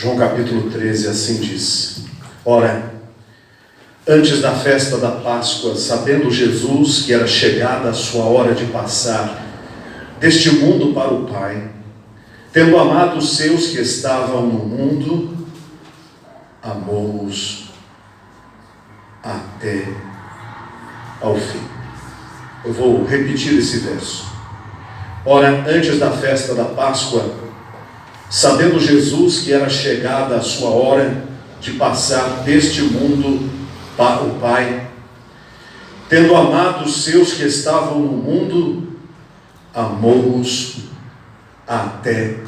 João capítulo 13 assim diz: Ora, antes da festa da Páscoa, sabendo Jesus que era chegada a sua hora de passar deste mundo para o Pai, tendo amado os seus que estavam no mundo, amou-os até ao fim. Eu vou repetir esse verso. Ora, antes da festa da Páscoa, sabendo Jesus que era chegada a sua hora de passar deste mundo para o Pai, tendo amado os seus que estavam no mundo, amou-os até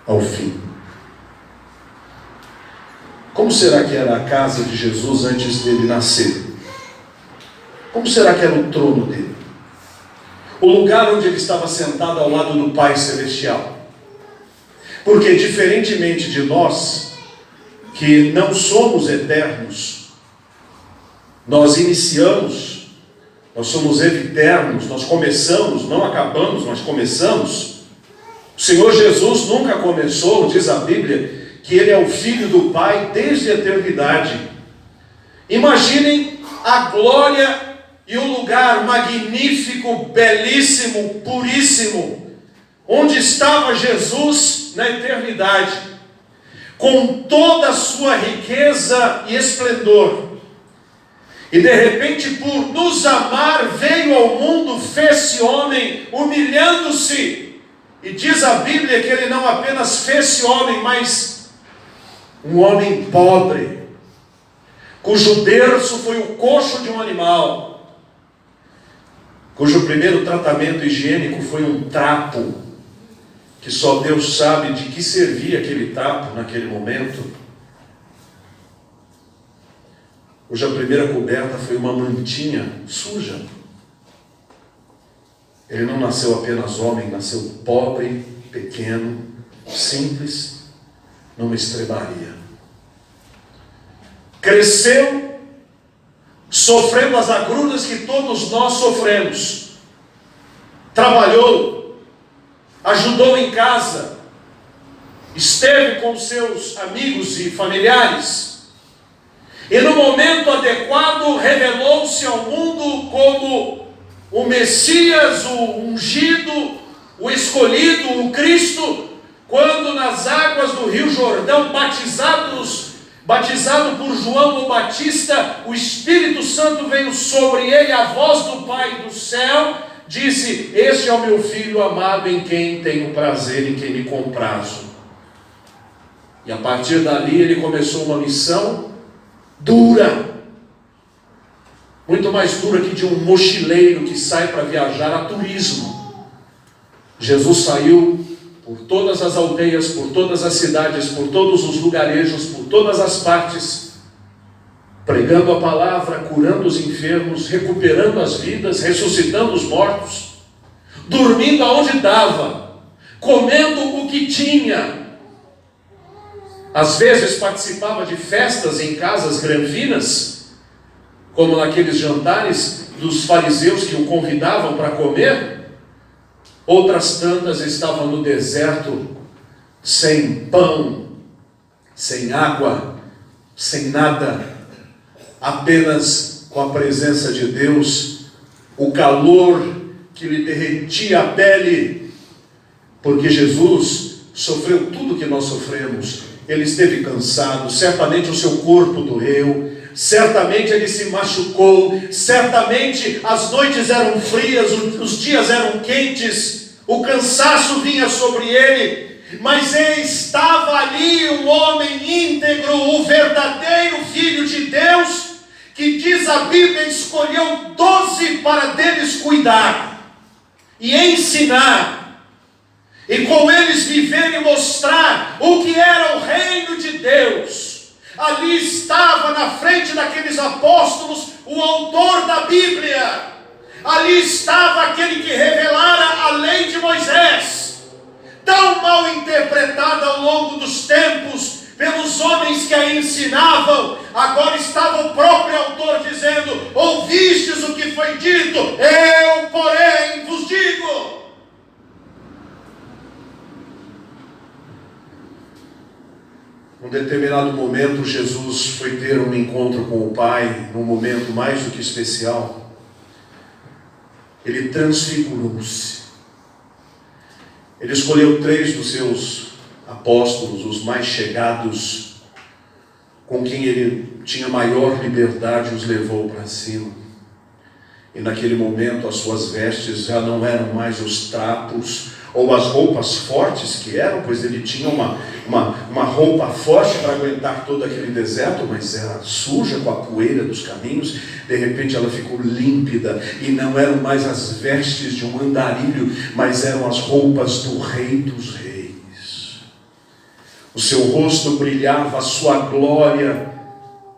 ao fim. Como será que era a casa de Jesus antes dele nascer? Como será que era o trono dele? O lugar onde ele estava sentado ao lado do Pai Celestial. Porque diferentemente de nós, que não somos eternos, nós iniciamos, nós somos eternos, nós começamos, não acabamos, mas começamos. O Senhor Jesus nunca começou, diz a Bíblia, que Ele é o Filho do Pai desde a eternidade. Imaginem a glória e o lugar magnífico, belíssimo, puríssimo, onde estava Jesus na eternidade, com toda a sua riqueza e esplendor. E de repente, por nos amar, veio ao mundo, fez-se homem, humilhando-se. E diz a Bíblia que ele não apenas fez-se homem, mas um homem pobre, cujo berço foi o coxo de um animal, cujo primeiro tratamento higiênico foi um trapo, que só Deus sabe de que servia aquele trapo naquele momento, cuja primeira coberta foi uma mantinha suja. Ele não nasceu apenas homem, nasceu pobre, pequeno, simples, numa estrebaria. Cresceu, sofrendo as agruras que todos nós sofremos. Trabalhou, ajudou em casa, esteve com seus amigos e familiares, e no momento adequado revelou-se ao mundo como o Messias, o ungido, o escolhido, o Cristo, quando nas águas do Rio Jordão, batizado por João o Batista, o Espírito Santo veio sobre ele, a voz do Pai do céu disse: este é o meu Filho amado, em quem tenho prazer, em quem me comprazo. E a partir dali ele começou uma missão dura, muito mais dura que de um mochileiro que sai para viajar a turismo. Jesus saiu por todas as aldeias, por todas as cidades, por todos os lugarejos, por todas as partes, pregando a palavra, curando os enfermos, recuperando as vidas, ressuscitando os mortos, dormindo aonde dava, comendo o que tinha. Às vezes participava de festas em casas granfinas, como naqueles jantares dos fariseus que o convidavam para comer. Outras tantas estavam no deserto, sem pão, sem água, sem nada, apenas com a presença de Deus, o calor que lhe derretia a pele, porque Jesus sofreu tudo que nós sofremos. Ele esteve cansado, certamente o seu corpo doeu, certamente ele se machucou, certamente as noites eram frias, os dias eram quentes, o cansaço vinha sobre ele, mas estava ali um homem íntegro, o verdadeiro Filho de Deus, que diz a Bíblia, escolheu 12 para deles cuidar e ensinar, e com eles viver e mostrar o que era o reino de Deus. Ali estava na frente daqueles apóstolos o autor da Bíblia. Ali estava aquele que revelara a lei de Moisés, tão mal interpretada ao longo dos tempos pelos homens que a ensinavam. Agora estava o próprio autor dizendo: ouvistes o que foi dito, eu porém vos digo. Num determinado momento, Jesus foi ter um encontro com o Pai, num momento mais do que especial. Ele transfigurou-se. Ele escolheu 3 dos seus apóstolos, os mais chegados, com quem ele tinha maior liberdade, os levou para cima. E naquele momento as suas vestes já não eram mais os trapos ou as roupas fortes que eram, pois ele tinha uma roupa forte para aguentar todo aquele deserto, mas era suja com a poeira dos caminhos. De repente ela ficou límpida, e não eram mais as vestes de um andarilho, mas eram as roupas do Rei dos Reis. O seu rosto brilhava, a sua glória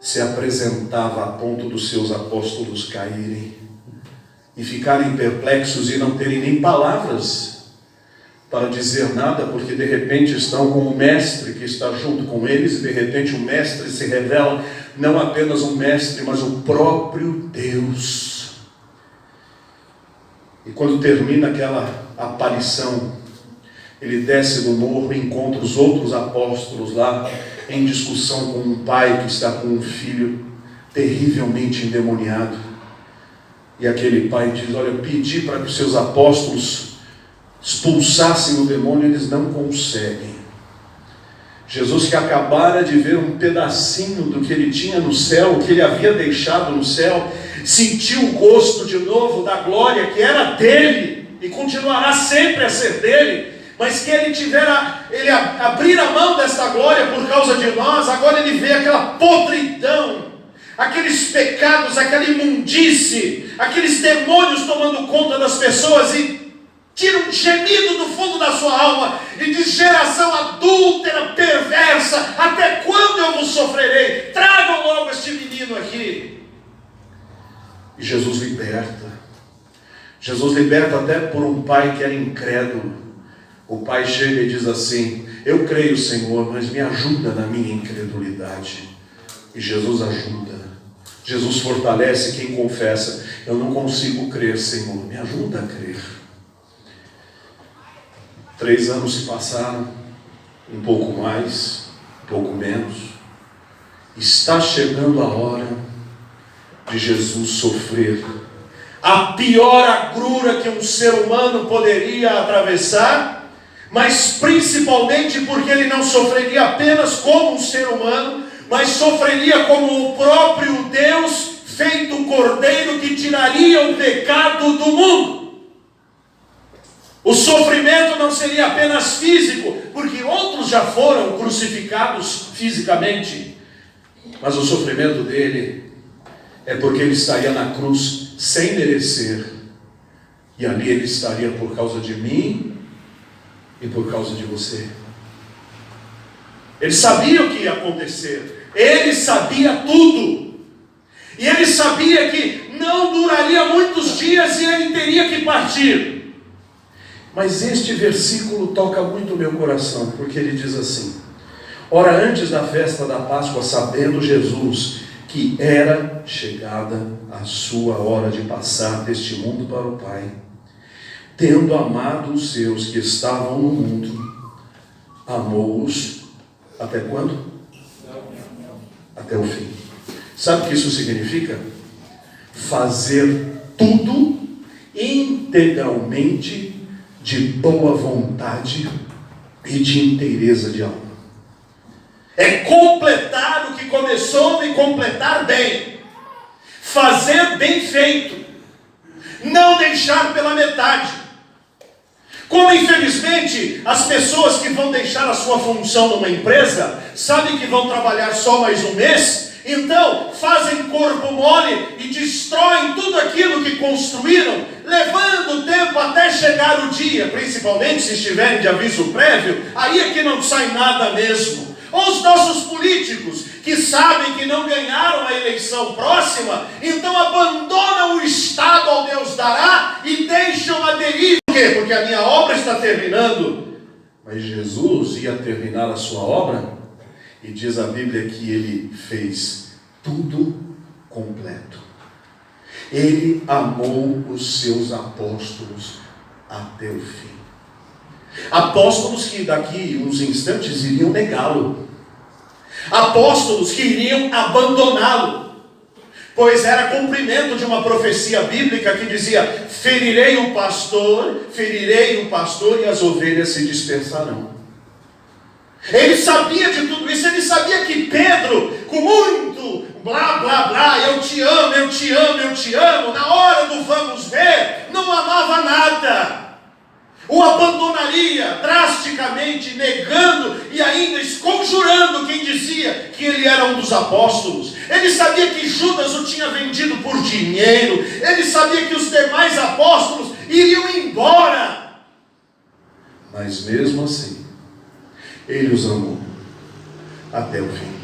se apresentava, a ponto dos seus apóstolos caírem e ficarem perplexos e não terem nem palavras para dizer nada, porque de repente estão com o mestre que está junto com eles, e de repente o mestre se revela não apenas um mestre, mas o próprio Deus. E quando termina aquela aparição, ele desce do morro e encontra os outros apóstolos lá em discussão com um pai que está com um filho terrivelmente endemoniado. E aquele pai diz: olha, eu pedi para que os seus apóstolos expulsassem o demônio, eles não conseguem. Jesus, que acabara de ver um pedacinho do que ele tinha no céu, o que ele havia deixado no céu, sentiu o gosto de novo da glória que era dele e continuará sempre a ser dele, mas que ele abrir a mão desta glória por causa de nós. Agora ele vê aquela podridão, aqueles pecados, aquela imundície, aqueles demônios tomando conta das pessoas, e tira um gemido do fundo da sua alma e diz: geração adúltera, perversa, até quando eu vos sofrerei? Tragam logo este menino aqui. E Jesus liberta. Jesus liberta até por um pai que era incrédulo. O pai chega e diz assim: eu creio, Senhor, mas me ajuda na minha incredulidade. E Jesus ajuda. Jesus fortalece quem confessa: eu não consigo crer, Senhor, me ajuda a crer. 3 anos se passaram, um pouco mais, um pouco menos. Está chegando a hora de Jesus sofrer a pior agrura que um ser humano poderia atravessar, mas principalmente porque ele não sofreria apenas como um ser humano, mas sofreria como o próprio Deus, feito cordeiro que tiraria o pecado do mundo. O sofrimento não seria apenas físico, porque outros já foram crucificados fisicamente, mas o sofrimento dele é porque ele estaria na cruz sem merecer, e ali ele estaria por causa de mim e por causa de você. Ele sabia o que ia acontecer, ele sabia tudo, e ele sabia que não duraria muitos dias e ele teria que partir. Mas este versículo toca muito o meu coração, porque ele diz assim: ora, antes da festa da Páscoa, sabendo Jesus que era chegada a sua hora de passar deste mundo para o Pai, tendo amado os seus que estavam no mundo, amou-os até quando? Até o fim. Sabe o que isso significa? Fazer tudo integralmente, de boa vontade e de inteireza de alma. É completar o que começou e completar bem. Fazer bem feito. Não deixar pela metade. Como infelizmente as pessoas que vão deixar a sua função numa empresa sabem que vão trabalhar só mais um mês, então fazem corpo mole e destroem tudo aquilo que construíram, levando o tempo até chegar o dia, principalmente se estiverem de aviso prévio, aí é que não sai nada mesmo. Ou os nossos políticos, que sabem que não ganharam a eleição próxima, então abandonam o Estado ao Deus dará e deixam a deriva. Por quê? Porque a minha obra está terminando. Mas Jesus ia terminar a sua obra, e diz a Bíblia que ele fez tudo completo. Ele amou os seus apóstolos até o fim. Apóstolos que daqui uns instantes iriam negá-lo. apóstolos que iriam abandoná-lo, pois era cumprimento de uma profecia bíblica que dizia: ferirei o pastor e as ovelhas se dispersarão. Ele sabia de tudo isso, ele sabia que Pedro, com muito blá blá blá, eu te amo, eu te amo, eu te amo, na hora do vamos ver, não amava nada. O abandonaria drasticamente, negando e ainda esconjurando quem dizia que ele era um dos apóstolos. Ele sabia que Judas o tinha vendido por dinheiro. Ele sabia que os demais apóstolos iriam embora. Mas mesmo assim, ele os amou até o fim.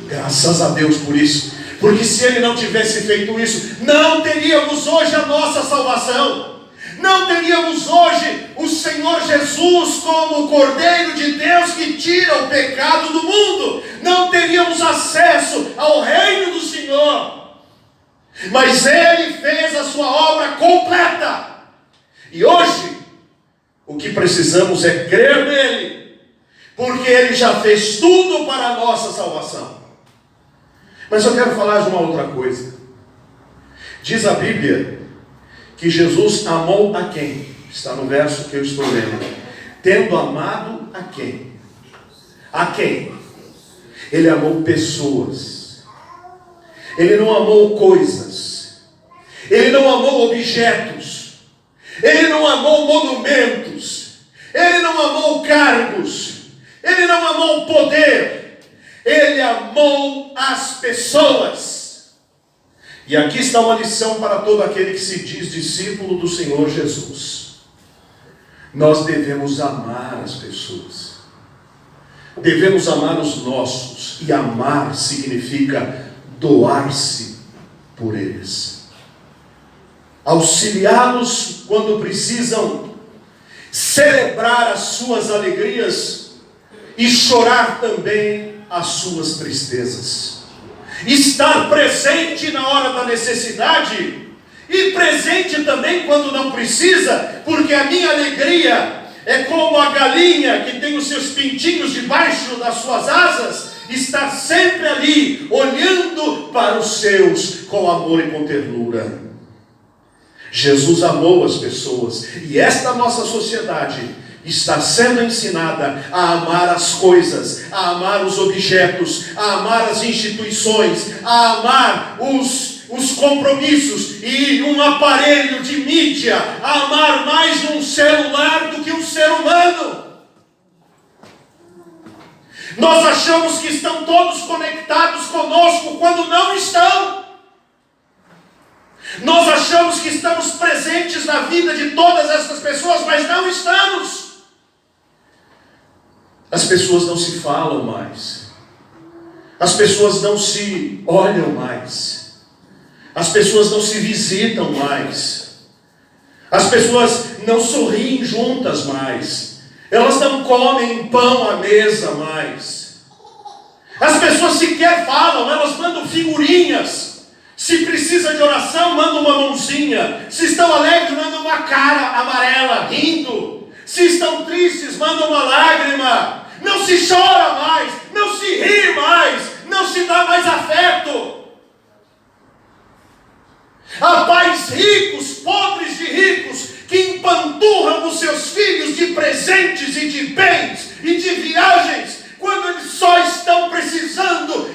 Graças a Deus por isso. Porque se ele não tivesse feito isso, não teríamos hoje a nossa salvação. Não teríamos hoje o Senhor Jesus como o Cordeiro de Deus que tira o pecado do mundo. Não teríamos acesso ao reino do Senhor. Mas Ele fez a sua obra completa. E hoje, o que precisamos é crer nele, porque Ele já fez tudo para a nossa salvação. Mas eu quero falar de uma outra coisa. Diz a Bíblia que Jesus amou a quem? Está no verso que eu estou lendo. Tendo amado a quem? A quem? Ele amou pessoas. Ele não amou coisas. Ele não amou objetos. Ele não amou monumentos. Ele não amou cargos. Ele não amou poder. Ele amou as pessoas. E aqui está uma lição para todo aquele que se diz discípulo do Senhor Jesus. Nós devemos amar as pessoas. Devemos amar os nossos. E amar significa doar-se por eles. Auxiliá-los quando precisam, celebrar as suas alegrias e chorar também as suas tristezas. Estar presente na hora da necessidade e presente também quando não precisa, porque a minha alegria é como a galinha que tem os seus pintinhos debaixo das suas asas, estar sempre ali, olhando para os seus com amor e com ternura. Jesus amou as pessoas, e esta nossa sociedade está sendo ensinada a amar as coisas, a amar os objetos, a amar as instituições, a amar os compromissos e um aparelho de mídia, a amar mais um celular do que um ser humano. Nós achamos que estão todos conectados conosco quando não estão. Nós achamos que estamos presentes na vida de todas essas pessoas, mas não estamos. As pessoas não se falam mais. As pessoas não se olham mais. As pessoas não se visitam mais. As pessoas não sorriem juntas mais. Elas não comem pão à mesa mais. As pessoas sequer falam, elas mandam figurinhas. Se precisa de oração, mandam uma mãozinha. Se estão alegres, mandam uma cara amarela, rindo. Se estão tristes, mandam uma lágrima. Não se chora mais, não se ri mais, não se dá mais afeto. Há pais ricos, pobres de ricos, que empanturram os seus filhos de presentes e de bens e de viagens, quando eles só estão precisando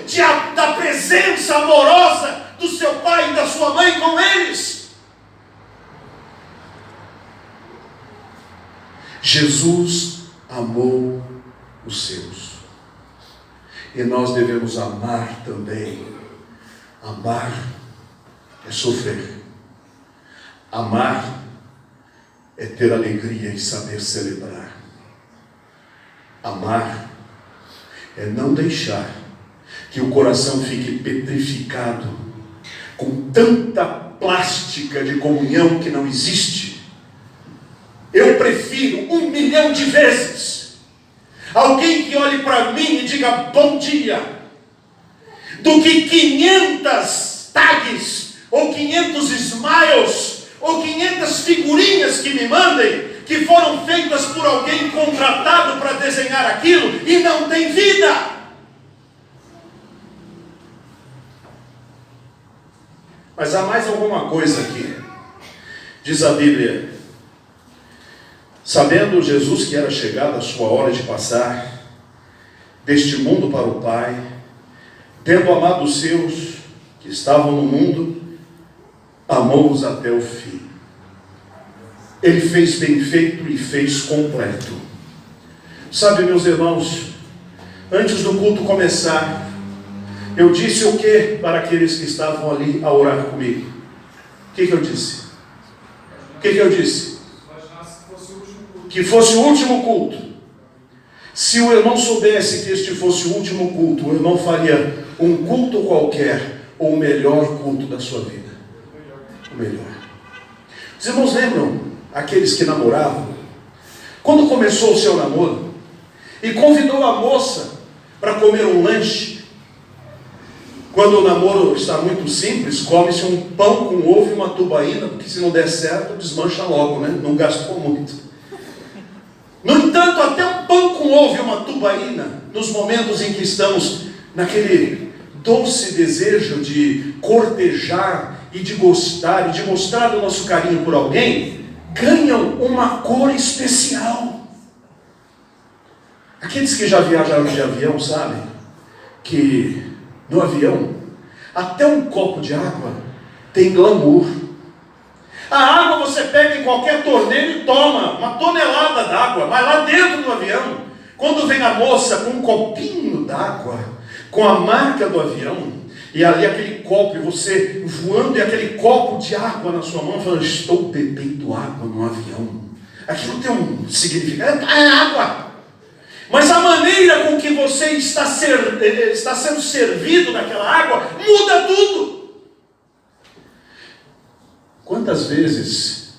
da presença amorosa do seu pai e da sua mãe com eles. Jesus amou os seus. E nós devemos amar também. Amar é sofrer. Amar é ter alegria e saber celebrar. Amar é não deixar que o coração fique petrificado com tanta plástica de comunhão que não existe. Eu prefiro 1 milhão de vezes alguém que olhe para mim e diga bom dia, do que 500 tags, ou 500 smiles, ou 500 figurinhas que me mandem, que foram feitas por alguém contratado para desenhar aquilo, e não tem vida. Mas há mais alguma coisa aqui. Diz a Bíblia: sabendo Jesus que era chegada a sua hora de passar deste mundo para o Pai, tendo amado os seus que estavam no mundo, amou-os até o fim. Ele fez bem feito e fez completo. Sabe, meus irmãos, antes do culto começar, eu disse o que para aqueles que estavam ali a orar comigo? O que eu disse? O que eu disse? Que fosse o último culto. Se o irmão soubesse que este fosse o último culto, o irmão faria um culto qualquer, ou o melhor culto da sua vida. O melhor. Os irmãos lembram aqueles que namoravam? Quando começou o seu namoro, e convidou a moça para comer um lanche. Quando o namoro está muito simples, come-se um pão com ovo e uma tubaína, porque se não der certo, desmancha logo, né? Não gastou muito. No entanto, até um pão com ovo e uma tubaína, nos momentos em que estamos naquele doce desejo de cortejar e de gostar e de mostrar o nosso carinho por alguém, ganham uma cor especial. Aqueles que já viajaram de avião sabem que no avião até um copo de água tem glamour. A água você pega em qualquer torneira e toma uma tonelada d'água, mas lá dentro do avião, quando vem a moça com um copinho d'água, com a marca do avião, e ali aquele copo, e você voando, e aquele copo de água na sua mão, falando: estou bebendo água no avião. Aquilo tem um significado, é água. Mas a maneira com que você está sendo servido naquela água, muda tudo. Quantas vezes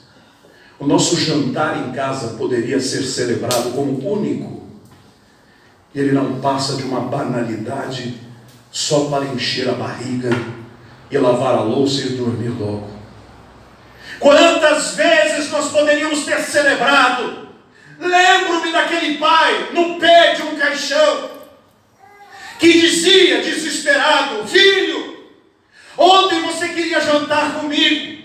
o nosso jantar em casa poderia ser celebrado como único, e ele não passa de uma banalidade só para encher a barriga e lavar a louça e dormir logo? Quantas vezes nós poderíamos ter celebrado? Lembro-me daquele pai no pé de um caixão que dizia desesperado: filho, ontem você queria jantar comigo,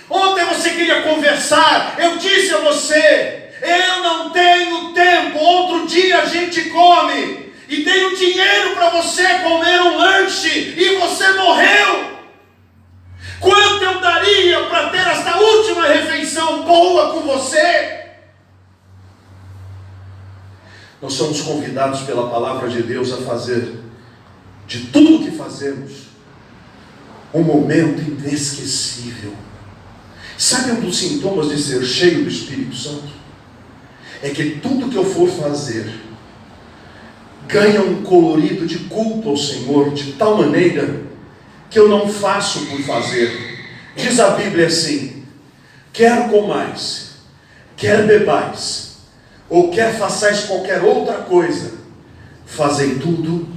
ontem você queria conversar, eu disse a você, eu não tenho tempo, outro dia a gente come, e dei o dinheiro para você comer um lanche, e você morreu. Quanto eu daria para ter esta última refeição boa com você? Nós somos convidados pela palavra de Deus a fazer de tudo o que fazemos um momento inesquecível. Sabe um dos sintomas de ser cheio do Espírito Santo? É que tudo que eu for fazer ganha um colorido de culto ao Senhor, de tal maneira que eu não faço por fazer. Diz a Bíblia assim: quer comais, quer bebais, ou quer façais qualquer outra coisa, fazei tudo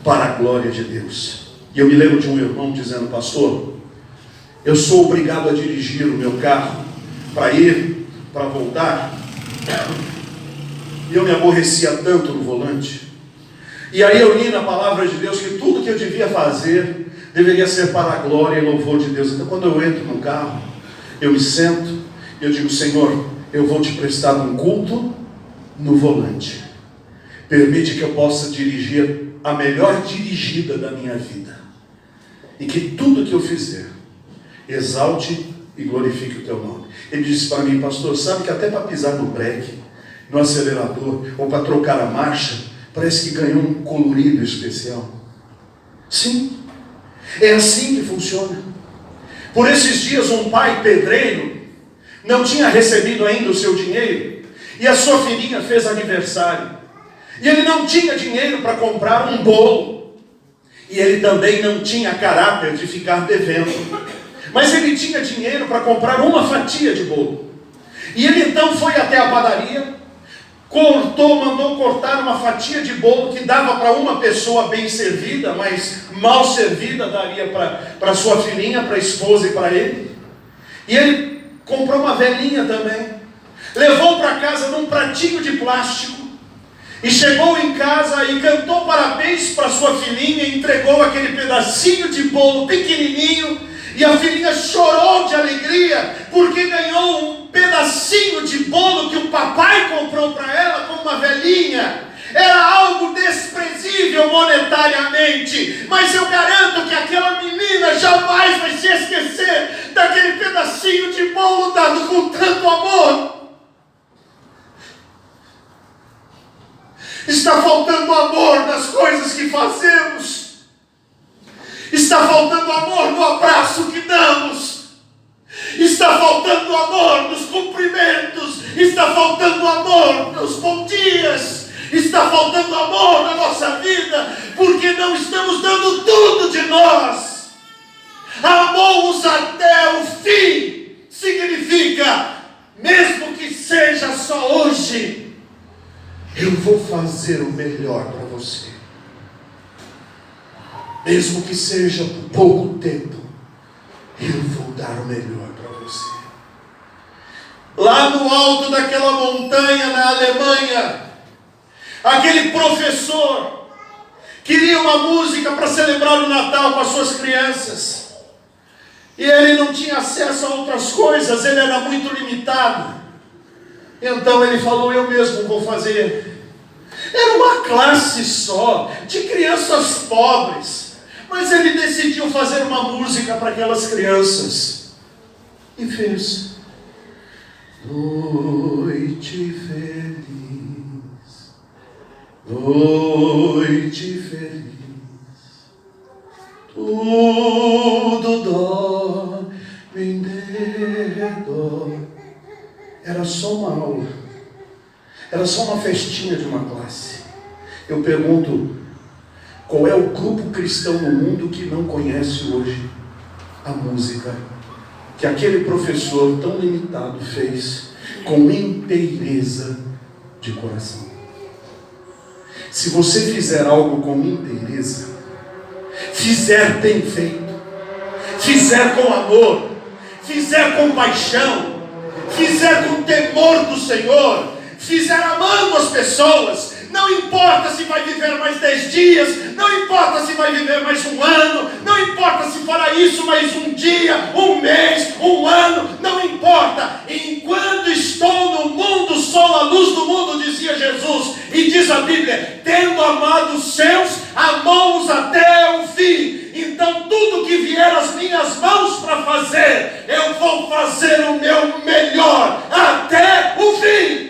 para a glória de Deus. E eu me lembro de um irmão dizendo: pastor, eu sou obrigado a dirigir o meu carro para ir, para voltar, e eu me aborrecia tanto no volante. E aí eu li na palavra de Deus que tudo que eu devia fazer deveria ser para a glória e louvor de Deus. Então quando eu entro no carro, eu me sento e eu digo: Senhor, eu vou te prestar um culto no volante. Permite que eu possa dirigir a melhor dirigida da minha vida, e que tudo que eu fizer exalte e glorifique o teu nome. Ele disse para mim: pastor, sabe que até para pisar no breque, no acelerador, ou para trocar a marcha, parece que ganhou um colorido especial. Sim, é assim que funciona. Por esses dias um pai pedreiro não tinha recebido ainda o seu dinheiro, e a sua filhinha fez aniversário, e ele não tinha dinheiro para comprar um bolo, e ele também não tinha caráter de ficar devendo, mas ele tinha dinheiro para comprar uma fatia de bolo. E ele então foi até a padaria, mandou cortar uma fatia de bolo que dava para uma pessoa bem servida, mas mal servida daria para sua filhinha, para a esposa e para ele. E ele comprou uma velhinha também, levou para casa num pratinho de plástico, e chegou em casa e cantou parabéns para sua filhinha, e entregou aquele pedacinho de bolo pequenininho, E a filhinha chorou de alegria, porque ganhou um pedacinho de bolo que o papai comprou para ela como uma velhinha. Era algo desprezível monetariamente, mas eu garanto que aquela menina jamais vai se esquecer daquele pedacinho de bolo dado com tanto amor. Está faltando amor nas coisas que fazemos. Está faltando amor no abraço que damos. Está faltando amor nos cumprimentos. Está faltando amor nos bons dias. Está faltando amor na nossa vida, porque não estamos dando tudo de nós. Amou-os até o fim significa, mesmo que seja só hoje, eu vou fazer o melhor para você. Mesmo que seja por pouco tempo, eu vou dar o melhor para você. Lá no alto daquela montanha na Alemanha, aquele professor queria uma música para celebrar o Natal com as suas crianças. E ele não tinha acesso a outras coisas, ele era muito limitado. Então ele falou, eu mesmo vou fazer. Era uma classe só, de crianças pobres. Mas ele decidiu fazer uma música para aquelas crianças. E fez. Noite feliz, noite feliz, tudo dorme em redor. Era só uma aula, era só uma festinha de uma classe. Eu pergunto, qual é o grupo cristão no mundo que não conhece hoje a música que aquele professor tão limitado fez com inteireza de coração? Se você fizer algo com inteireza, fizer bem feito, fizer com amor, fizer com paixão, fizer com temor do Senhor, fizer amando as pessoas, não importa se vai viver mais 10 dias, não importa se vai viver mais um ano, não importa se fará isso mais um dia, um mês, um ano, não importa. Enquanto estou no mundo, sou a luz do mundo, dizia Jesus. E diz a Bíblia, tendo amado os seus, amou-os até o fim. Então tudo que vier às minhas mãos para fazer, eu vou fazer o meu melhor até o fim.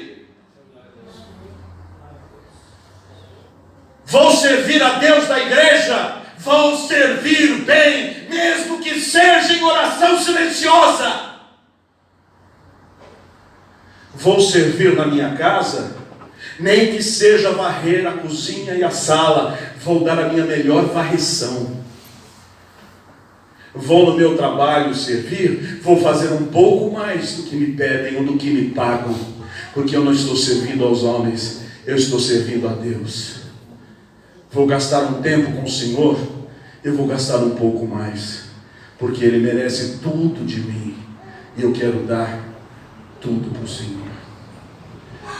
Vou servir a Deus da igreja, vou servir bem, mesmo que seja em oração silenciosa. Vou servir na minha casa, nem que seja varrer a cozinha e a sala, vou dar a minha melhor varrição. Vou no meu trabalho servir, vou fazer um pouco mais do que me pedem ou do que me pagam, porque eu não estou servindo aos homens, eu estou servindo a Deus. Vou gastar um tempo com o Senhor, eu vou gastar um pouco mais, porque Ele merece tudo de mim, e eu quero dar tudo para o Senhor.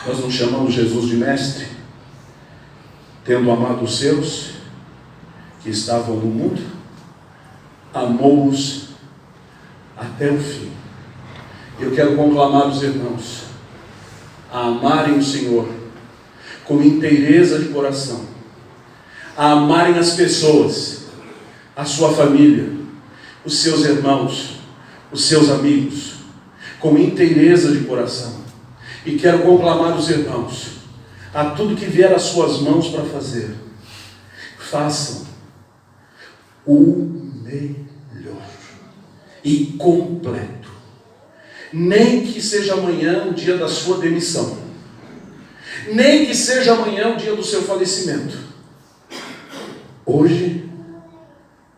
Nós não chamamos Jesus de mestre, tendo amado os seus, que estavam no mundo, amou-os até o fim. Eu quero conclamar os irmãos a amarem o Senhor com inteireza de coração, a amarem as pessoas, a sua família, os seus irmãos, os seus amigos, com inteireza de coração. E quero conclamar os irmãos a tudo que vier às suas mãos para fazer, façam o melhor e completo. Nem que seja amanhã o dia da sua demissão, nem que seja amanhã o dia do seu falecimento. Hoje,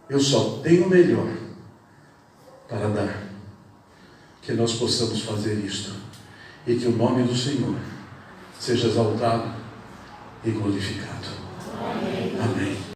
eu só tenho o melhor para dar. Que nós possamos fazer isto. E que o nome do Senhor seja exaltado e glorificado. Amém. Amém.